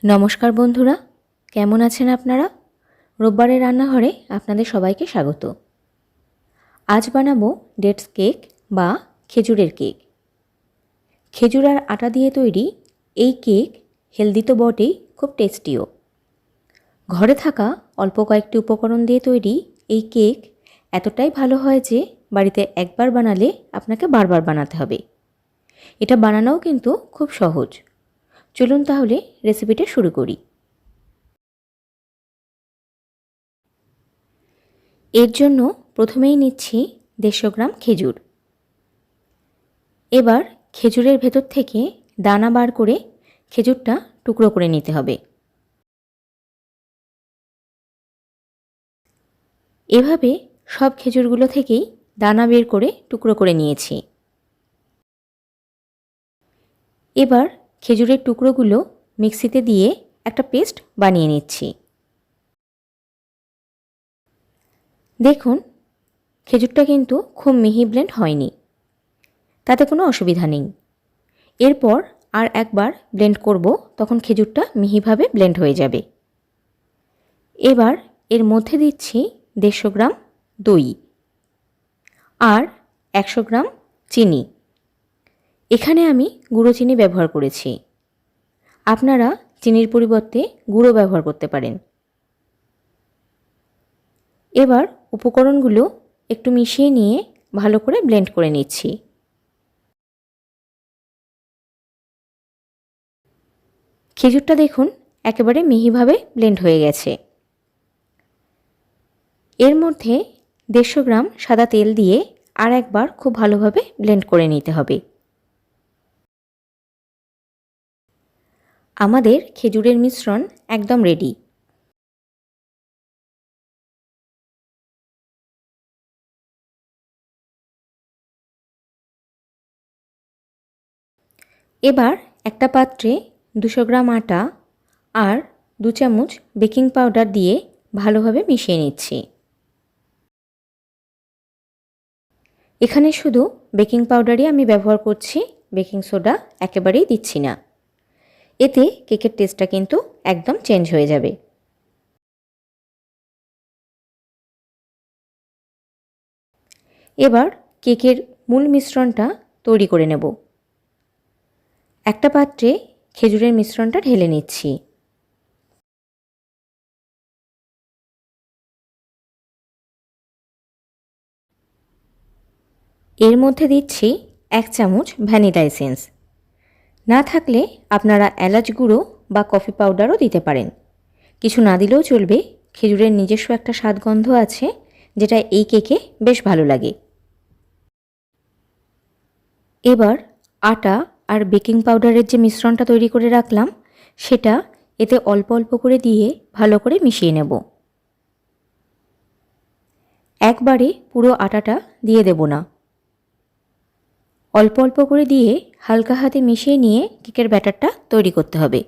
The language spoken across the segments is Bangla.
নমস্কার বন্ধুরা, কেমন আছেন আপনারা? রোববারের রান্নাঘরে আপনাদের সবাইকে স্বাগত। আজ বানাবো ডেটস কেক বা খেজুরের কেক। খেজুর আর আটা দিয়ে তৈরি এই কেক হেলদি তো বটেই, খুব টেস্টিও। ঘরে থাকা অল্প কয়েকটি উপকরণ দিয়ে তৈরি এই কেক এতটাই ভালো হয় যে বাড়িতে একবার বানালে আপনাকে বারবার বানাতে হবে। এটা বানানোও কিন্তু খুব সহজ। চলুন তাহলে রেসিপিটা শুরু করি। এর জন্য প্রথমেই নিচ্ছি 150 গ্রাম খেজুর। এবার খেজুরের ভেতর থেকে দানা বার করে খেজুরটা টুকরো করে নিতে হবে। এভাবে সব খেজুরগুলো থেকেই দানা বের করে টুকরো করে নিয়েছি। এবার খেজুরের টুকরোগুলো মিক্সিতে দিয়ে একটা পেস্ট বানিয়ে নিচ্ছি। দেখুন, খেজুরটা কিন্তু খুব মিহি ব্লেন্ড হয়নি, তাতে কোনো অসুবিধা নেই। এরপর আর একবার ব্লেন্ড করব, তখন খেজুরটা মিহিভাবে ব্লেন্ড হয়ে যাবে। এবার এর মধ্যে দিচ্ছি 150 গ্রাম দই আর 100 গ্রাম চিনি। এখানে আমি গুঁড়ো চিনি ব্যবহার করেছি, আপনারা চিনির পরিবর্তে গুঁড়ো ব্যবহার করতে পারেন। এবার উপকরণগুলো একটু মিশিয়ে নিয়ে ভালো করে ব্লেন্ড করে নিচ্ছি। খেজুরটা দেখুন একেবারে মিহিভাবে ব্লেন্ড হয়ে গেছে। এর মধ্যে 150 গ্রাম সাদা তেল দিয়ে আর একবার খুব ভালোভাবে ব্লেন্ড করে নিতে হবে। আমাদের খেজুরের মিশ্রণ একদম রেডি। এবার একটা পাত্রে 200 গ্রাম আটা আর 2 চামচ বেকিং পাউডার দিয়ে ভালোভাবে মিশিয়ে নিচ্ছি। এখানে শুধু বেকিং পাউডারই আমি ব্যবহার করছি, বেকিং সোডা একেবারেই দিচ্ছি না। এতে কেকের টেস্টটা কিন্তু একদম চেঞ্জ হয়ে যাবে। এবার কেকের মূল মিশ্রণটা তৈরি করে নেব। একটা পাত্রে খেজুরের মিশ্রণটা ঢেলে নিচ্ছি। এর মধ্যে দিচ্ছি 1 চামচ ভ্যানিলা এসেন্স। না থাকলে আপনারা এলাচ গুঁড়ো বা কফি পাউডারও দিতে পারেন। কিছু না দিলেও চলবে, খেজুরের নিজস্ব একটা স্বাদগন্ধ আছে যেটা এই কেকে বেশ ভালো লাগে। এবার আটা আর বেকিং পাউডারের যে মিশ্রণটা তৈরি করে রাখলাম সেটা এতে অল্প অল্প করে দিয়ে ভালো করে মিশিয়ে নেব। একবারে পুরো আটাটা দিয়ে দেব না, অল্প অল্প করে দিয়ে হালকা হাতে মিশিয়ে নিয়ে কেকের ব্যাটারটা তৈরি করতে হবে।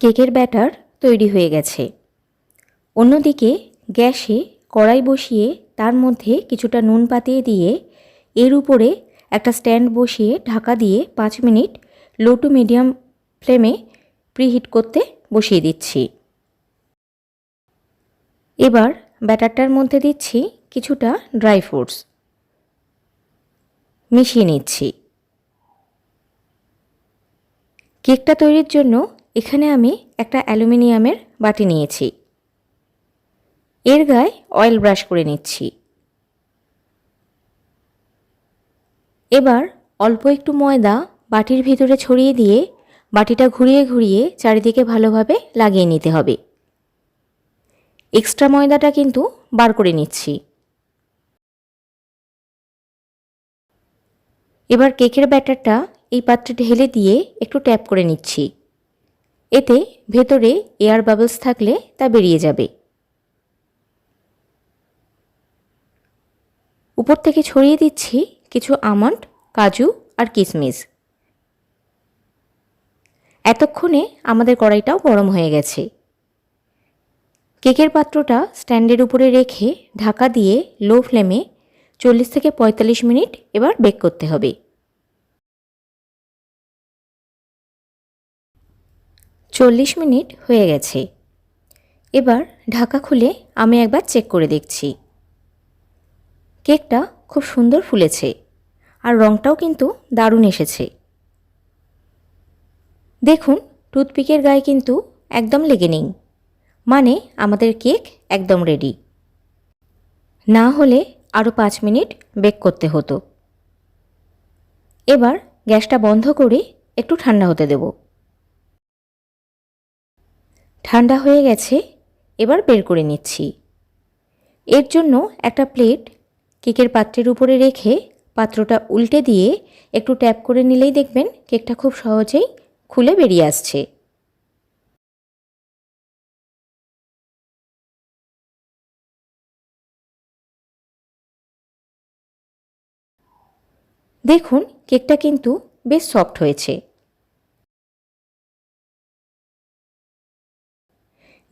কেকের ব্যাটার তৈরি হয়ে গেছে। অন্যদিকে গ্যাসে কড়াই বসিয়ে তার মধ্যে কিছুটা নুন পাতিয়ে দিয়ে এর উপরে একটা স্ট্যান্ড বসিয়ে ঢাকা দিয়ে 5 মিনিট লো টু মিডিয়াম ফ্লেমে প্রিহিট করতে বসিয়ে দিচ্ছি। এবার ব্যাটারটার মধ্যে দিচ্ছি কিছুটা ড্রাই ফ্রুটস, মিশিয়ে নিচ্ছি। কেকটা তৈরির জন্য এখানে আমি একটা অ্যালুমিনিয়ামের বাটি নিয়েছি। এর গায়ে অয়েল ব্রাশ করে নিচ্ছি। এবার অল্প একটু ময়দা বাটির ভিতরে ছড়িয়ে দিয়ে বাটিটা ঘুরিয়ে ঘুরিয়ে চারিদিকে ভালোভাবে লাগিয়ে নিতে হবে। এক্সট্রা ময়দাটা কিন্তু বার করে নিচ্ছি। এবার কেকের ব্যাটারটা এই পাত্রে ঢেলে দিয়ে একটু ট্যাপ করে নিচ্ছি। এতে ভেতরে এয়ার বাবলস থাকলে তা বেরিয়ে যাবে। উপর থেকে ছড়িয়ে দিচ্ছি কিছু আমন্ড, কাজু আর কিশমিশ। এতক্ষণে আমাদের কড়াইটাও গরম হয়ে গেছে। কেকের পাত্রটা স্ট্যান্ডের উপরে রেখে ঢাকা দিয়ে লো ফ্লেমে 40 থেকে 45 মিনিট এবার বেক করতে হবে। 40 মিনিট হয়ে গেছে। এবার ঢাকা খুলে আমি একবার চেক করে দেখছি। কেকটা খুব সুন্দর ফুলেছে আর রঙটাও কিন্তু দারুণ এসেছে। দেখুন টুথপিকের গায়ে কিন্তু একদম লেগে নেই, মানে আমাদের কেক একদম রেডি। না হলে আরও 5 মিনিট বেক করতে হতো। এবার গ্যাসটা বন্ধ করে একটু ঠান্ডা হতে দেব। ঠান্ডা হয়ে গেছে, এবার বের করে নিচ্ছি। এর জন্য একটা প্লেট কেকের পাত্রের উপরে রেখে পাত্রটা উল্টে দিয়ে একটু ট্যাপ করে নিলেই দেখবেন কেকটা খুব সহজেই খুলে বেরিয়ে আসছে। দেখুন কেকটা কিন্তু বেশ সফট হয়েছে।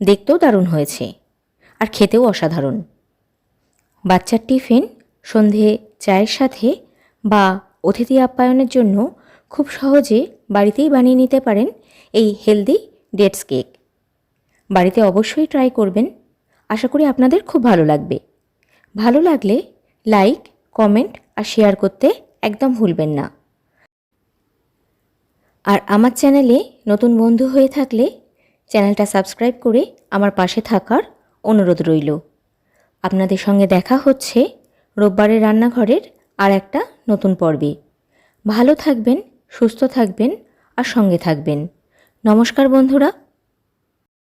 দেখতেও দারুণ হয়েছে আর খেতেও অসাধারণ। বাচ্চার টিফিন, সন্ধে চায়ের সাথে বা অতিথি আপ্যায়নের জন্য খুব সহজে বাড়িতেই বানিয়ে নিতে পারেন এই হেলদি ডেটস কেক। বাড়িতে অবশ্যই ট্রাই করবেন, আশা করি আপনাদের খুব ভালো লাগবে। ভালো লাগলে লাইক, কমেন্ট আর শেয়ার করতে একদম ভুলবেন না। আর আমার চ্যানেলে নতুন বন্ধু হয়ে থাকলে চ্যানেলটা সাবস্ক্রাইব করে আমার পাশে থাকার অনুরোধ রইল। আপনাদের সঙ্গে দেখা হচ্ছে রোববারের রান্নাঘরের আর একটা নতুন পর্বে। ভালো থাকবেন, সুস্থ থাকবেন আর সঙ্গে থাকবেন। নমস্কার বন্ধুরা।